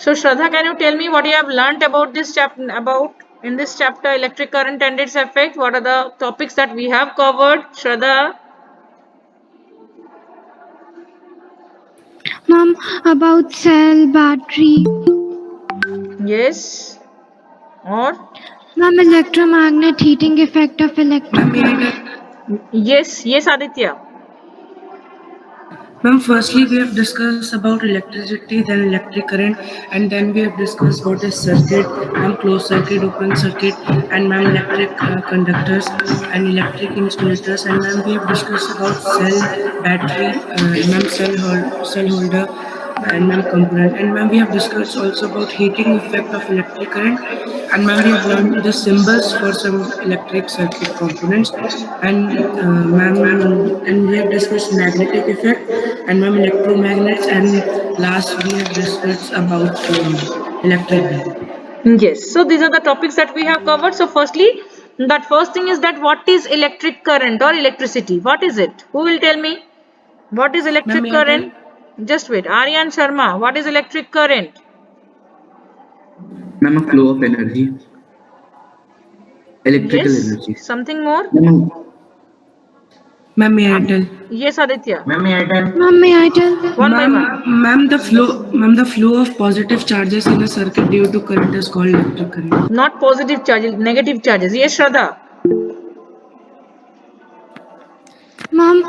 So Shraddha, can you tell me what you have learnt about this chapter, in this chapter, electric current and its effect? What are the topics that we have covered, Shraddha? Ma'am, about cell, battery. Yes. Or Ma'am, electromagnet heating effect of electric Ma'am, may I current. tell? yes, yes, Aditya. Ma'am, firstly, we have discussed about electricity, then electric current, and then we have discussed what is circuit, ma'am, closed circuit, open circuit, and ma'am, electric conductors and electric insulators, and ma'am, we have discussed about cell, battery, ma'am, cell holder, and ma'am, component, and ma'am, we have discussed also about heating effect of electric current, and ma'am, we have learned the symbols for some electric circuit components, and ma'am, and we have discussed magnetic effect and ma'am electromagnets, and last we have discussed about electric bulb. Yes. So these are the topics that we have covered. So firstly, that first thing is that what is electric current or electricity? What is it? Who will tell me? What is Ma'am, electric may I tell? current? Just wait. Aryan Sharma, what is electric current? Ma'am, a flow of energy, electrical Yes. energy. Something more? Ma'am, Ma'am, may I tell? Yes, Aditya. ma'am, may I tell? Ma'am, may I tell? One by Ma'am, one. the flow of positive charges in a circuit due to current is called electric current. Not positive charges, negative charges. Yes, Shraddha. Ma'am,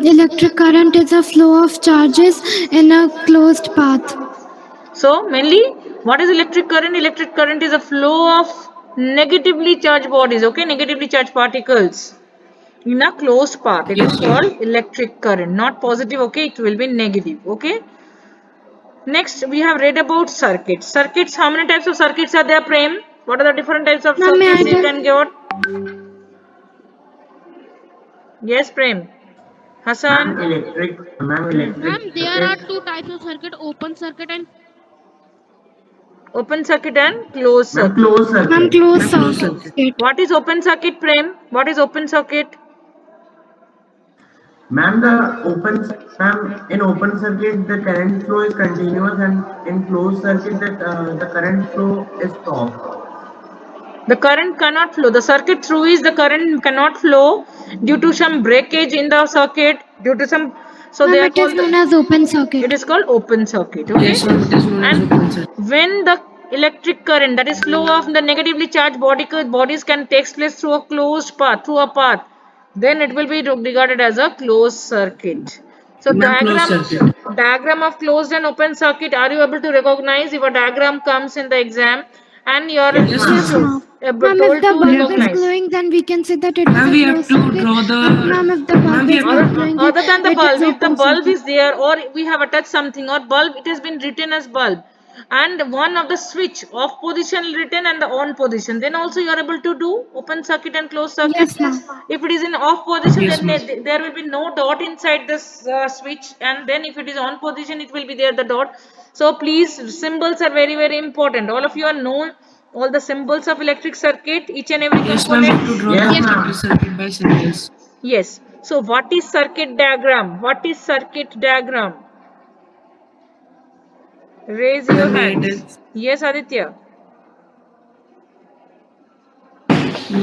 electric current is a flow of charges in a closed path. So, mainly, what is electric current? Electric current is a flow of negatively charged bodies, okay? Negatively charged particles in a closed path. It is Yes, ma'am. called electric current. Not positive, okay? It will be negative, okay? Next, we have read about circuits. Circuits, how many types of circuits are there, Prem? What are the different types of Ma'am, may I circuits you tell? can get? Yes, Prem. Hassan? Ma'am, Hmm. there are two types of circuit: open circuit and Open circuit and closed circuit. closed Ma'am, circuit. closed Ma'am, closed circuit. circuit. What is open circuit, Prem? What is open circuit? Ma'am, in open circuit the current flow is continuous, and in closed circuit the current flow is stopped. The current cannot flow. The circuit through is the current cannot flow due to some breakage in the circuit, due to some. So they Ma'am, are it is called. known as open It circuit. is called open circuit. Okay, Yes, ma'am, it is known as open circuit. and when the electric current, that is flow of the negatively charged bodies, can take place through a closed path, through a path, then it will be regarded as a closed circuit. So Ma'am, closed circuit. diagram of closed and open circuit, are you able to recognize? If a diagram comes in the exam and you are Yes, Yes, Yes, ma'am. ma'am. ma'am. Ma'am, if told the to bulb is recognize. glowing, then we can say that it is Ma'am, a we have closed to circuit. draw But the. ma'am, if the Ma'am, bulb we is have not to. glowing, Other than the it is bulb, if the open bulb circuit. is there or we have attached something or bulb, it has been written as bulb, and one of the switch off position written and the on position, then also you are able to do open circuit and closed circuit. Yes, ma'am. If it is in off position, Yes, then ma'am. there will be no dot inside this switch, and then if it is on position, it will be there the dot. So please, symbols are very very important. All of you are known all the symbols of electric circuit, each and every Yes, ma'am, we have to component. draw the Yes, electric ma'am. circuit by symbols. Yes. So what is circuit diagram? What is circuit diagram? Raise your Ma'am, may I tell? hands. Yes, Aditya.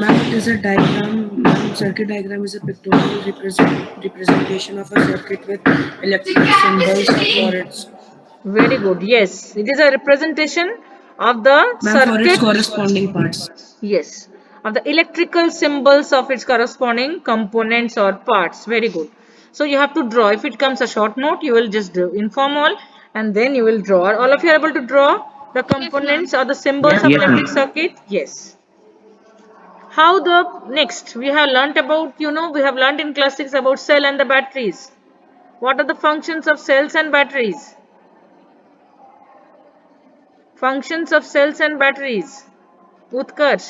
Ma'am, it is a diagram. Ma'am, circuit diagram is a pictorial representation of a circuit with electric symbols for its. Very good. Yes, it is a representation of the Ma'am, for its circuit. corresponding parts. Yes, of the electrical symbols of its corresponding components or parts. Very good. So you have to draw. If it comes a short note, you will just do inform all, and then you will draw. All of you are able to draw the Yes, ma'am. components or the symbols of Yes, Yes, electric ma'am. ma'am. circuit. Yes. How the next we have learnt about, we have learnt in class 6 about cell and the batteries. What are the functions of cells and batteries? Functions of cells and batteries. Utkarsh.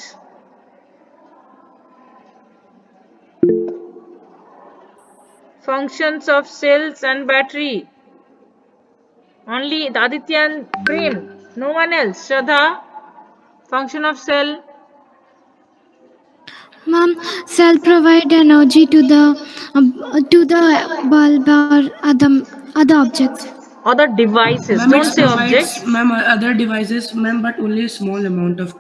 Functions of cells and battery. Only Aditya and Prem. No one else. Shraddha. Function of cell. Ma'am, cell provide energy to the bulb or other objects. Other devices, Ma'am, don't it say provides, objects. ma'am, other devices, ma'am, but only a small amount of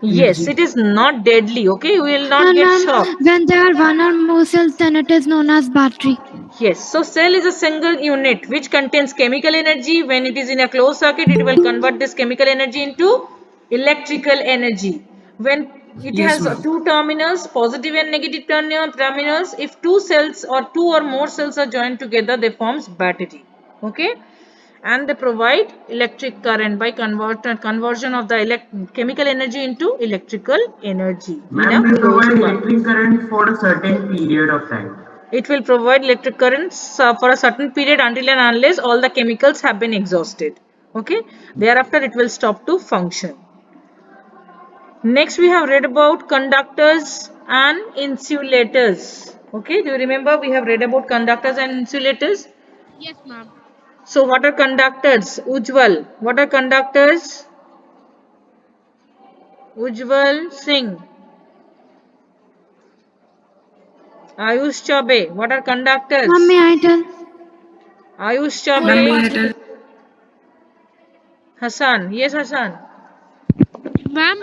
Yes, energy. it is not deadly, okay? You will not And get ma'am, shocked. when there are one or more cells, then it is known as battery. Yes, so cell is a single unit which contains chemical energy. When it is in a closed circuit, it will convert this chemical energy into electrical energy. When it Yes, has ma'am. two terminals, positive and negative terminals, if two cells or two or more cells are joined together, they forms battery. Okay, and they provide electric current by conversion of the chemical energy into electrical energy in a Ma'am, they closed provide path. electric current for a certain period of time. It will provide electric currents for a certain period until and unless all the chemicals have been exhausted. Okay, thereafter it will stop to function. Next, we have read about conductors and insulators. Okay, do you remember we have read about conductors and insulators? Yes, ma'am. So, what are conductors? Ujjwal. What are conductors? Ujjwal Singh. Ayush Chabe. What are Ma'am, conductors? may I tell? Ayush Ma'am, may Chabe. I tell? Hassan. Yes, Hassan. Ma'am,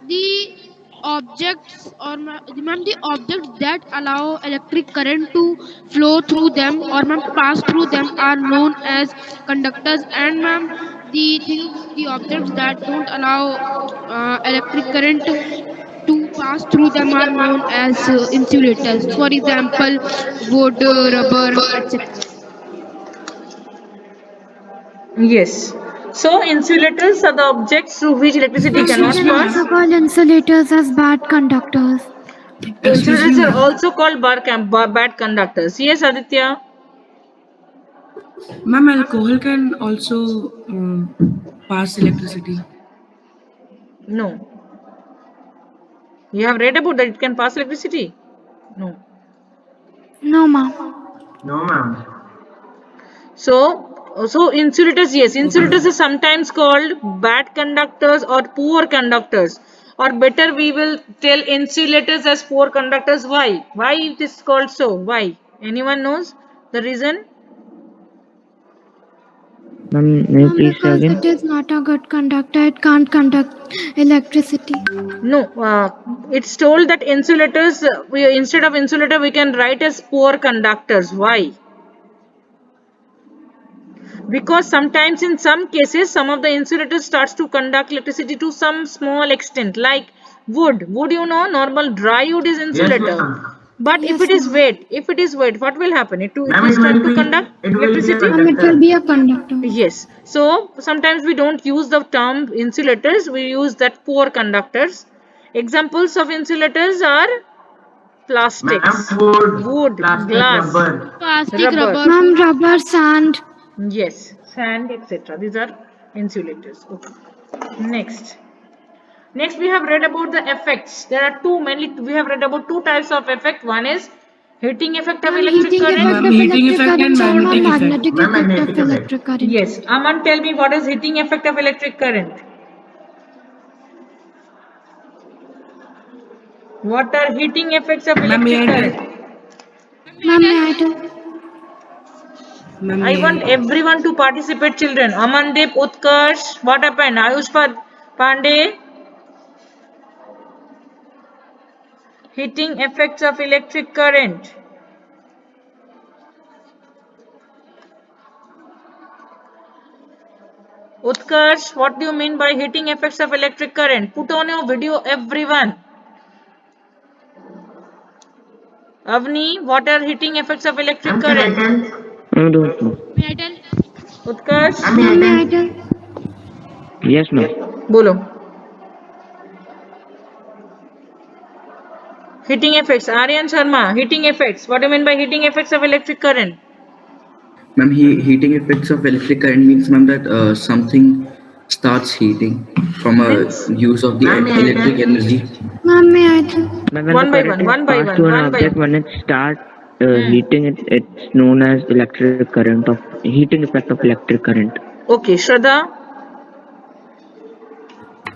the objects ma'am, the objects that allow electric current to flow through them or ma'am pass through them are known as conductors, and ma'am, the objects that don't allow electric current to pass through them are known as insulators. For example, wood, rubber, etc. Yes. So insulators are the objects through which electricity Yes, We cannot yes, can ma'am. pass. also call insulators as bad conductors. Excuse me, Insulators are ma'am. also called bad conductors. Yes, Aditya. Ma'am, alcohol can also pass electricity. No. You have read about that it can pass electricity? No. No, ma'am. No, ma'am. So insulators, yes, Okay, insulators ma'am. are sometimes called bad conductors or poor conductors. Or better, we will tell insulators as poor conductors. Why? Why it is called so? Why? Anyone knows the reason? Ma'am, may you Ma'am, please say because again? it is not a good conductor, it can't conduct electricity. No, it's told that insulators, instead of insulator, we can write as poor conductors. Why? Because sometimes in some cases, some of the insulators starts to conduct electricity to some small extent, like wood. Wood, normal dry wood is Yes, insulator. ma'am. But Yes, ma'am. if it is wet, what will happen? It Ma'am, will start to conduct it will be a electricity. Ma'am, it will conductor. be a conductor. Yes. So sometimes we don't use the term insulators. We use that poor conductors. Examples of insulators are Ma'am, plastics, wood, wood, plastic, glass, rubber. Plastic, rubber. rubber, ma'am, rubber, sand. Yes, sand, etc. These are insulators. Okay. Next. Next, we have read about the effects. There are two mainly. We have read about two types of effect. One is heating effect of Ma'am, electric heating current. effect Ma'am, of heating electric effect and current and ma'am, magnetic effect. magnetic Ma'am, effect magnetic of effect. electric current. Yes. Aman, tell me what is heating effect of electric current? What are heating effects of Ma'am, may electric I tell? current? Ma'am, may I tell? Ma'am, I may want I? everyone to participate, children. Amandeep, Utkarsh, what happened? Ayush Pandey, heating effects of electric current. Utkarsh, what do you mean by heating effects of electric current? Put on your video, everyone. Avni, what are heating effects of electric Ma'am, can I current? tell? I don't know. May I tell? Utkarsh, Ma'am, may I Ma'am, may I tell? tell? Yes, ma'am. bolo. Heating effects. Aryan Sharma, heating effects. What do you mean by heating effects of electric current? Ma'am, heating effects of electric current means, ma'am, that something starts heating from a Means use of the Ma'am, may I electric tell? energy. Ma'am, may I tell? Ma'am, when the current is one by passed to one, an one by object, one. when it starts Hmm. heating, it's known as electric current of heating effect of electric current. Okay, Shraddha.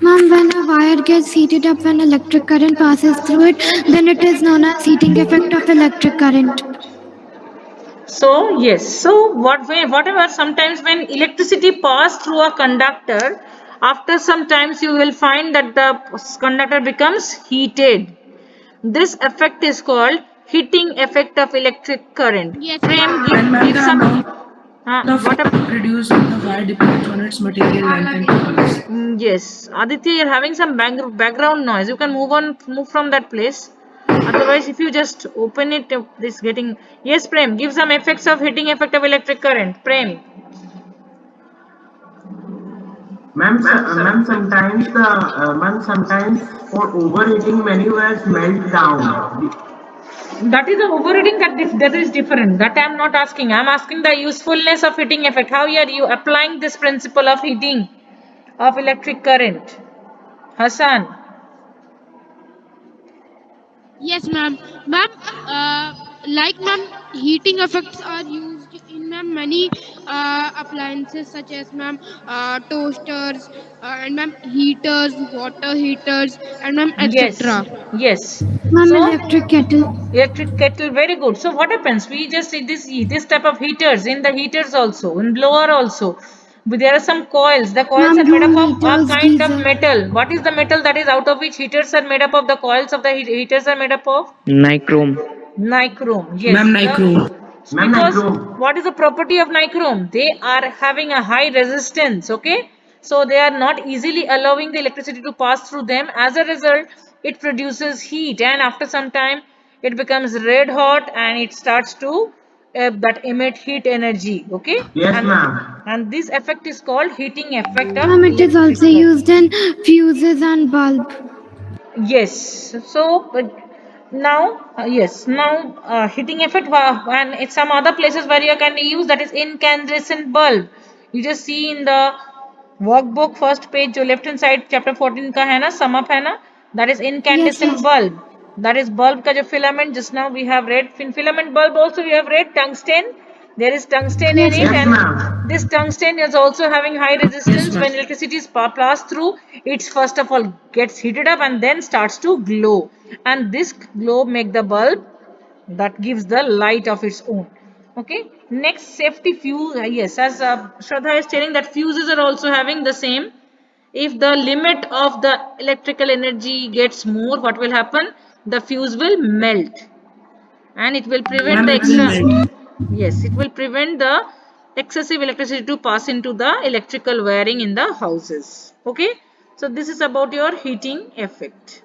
Ma'am, when a wire gets heated up when electric current passes through it, then it is known as heating effect of electric current. So yes, so whatever, sometimes when electricity pass through a conductor, after some times you will find that the conductor becomes heated. This effect is called heating effect of electric current. Yes, ma'am. Prem, And ma'am, give the some. amount of What heat up? produced in the wire depends on its material length and thickness. Yes, Aditya, you're having some background noise. You can move from that place. Otherwise, if you just open it, this getting. Yes, Prem, give some effects of heating effect of electric current. Prem. Ma'am, sometimes for overheating, many wires melt down. That is a overreading, that is different. That I am not asking. I am asking the usefulness of heating effect. How are you applying this principle of heating of electric current? Hassan. Yes, ma'am. Ma'am, like ma'am, heating effects are used in ma'am many appliances such as ma'am toasters and ma'am heaters, water heaters, and ma'am Yes, etc. yes. Ma'am, So electric kettle. electric kettle, very good. So what happens? We just see this type of heaters, in the heaters also, in blower also. But there are some coils. The coils Ma'am, are made up room of a heaters, kind of geyser. metal. What is the metal that is out of which heaters are made up of? The coils of the heaters are made up of nichrome. nichrome. Yes, Ma'am, the nichrome. Ma'am, because nichrome. what is the property of nichrome? They are having a high resistance. Okay, so they are not easily allowing the electricity to pass through them. As a result, it produces heat, and after some time, it becomes red hot and it starts to that emit heat energy. Okay, Yes, and ma'am. this effect is called heating effect of Ma'am, it is electric also current. used in fuses and bulb. Yes. So, but now, yes, now heating effect, and it's some other places where you can use, that is incandescent bulb. You just see in the workbook first page, जो left hand side chapter 14 का है ना, sum up है ना, that is Yes, incandescent yes. bulb. That is bulb का जो filament, just now we have read filament bulb, also we have read tungsten. There is tungsten in Yes, it, Yes, yes. and ma'am. this tungsten is also having high Yes, resistance. ma'am. When electricity is passed through, it first of all gets heated up and then starts to glow. And this glow make the bulb that gives the light of its own. Okay. Next, safety fuse. Yes, as Shraddha is telling, that fuses are also having the same. If the limit of the electrical energy gets more, what will happen? The fuse will melt, and it will prevent Ma'am, the it will extra. Yes, melt. ma'am. Yes, it will prevent the excessive electricity to pass into the electrical wiring in the houses. Okay, so this is about your heating effect.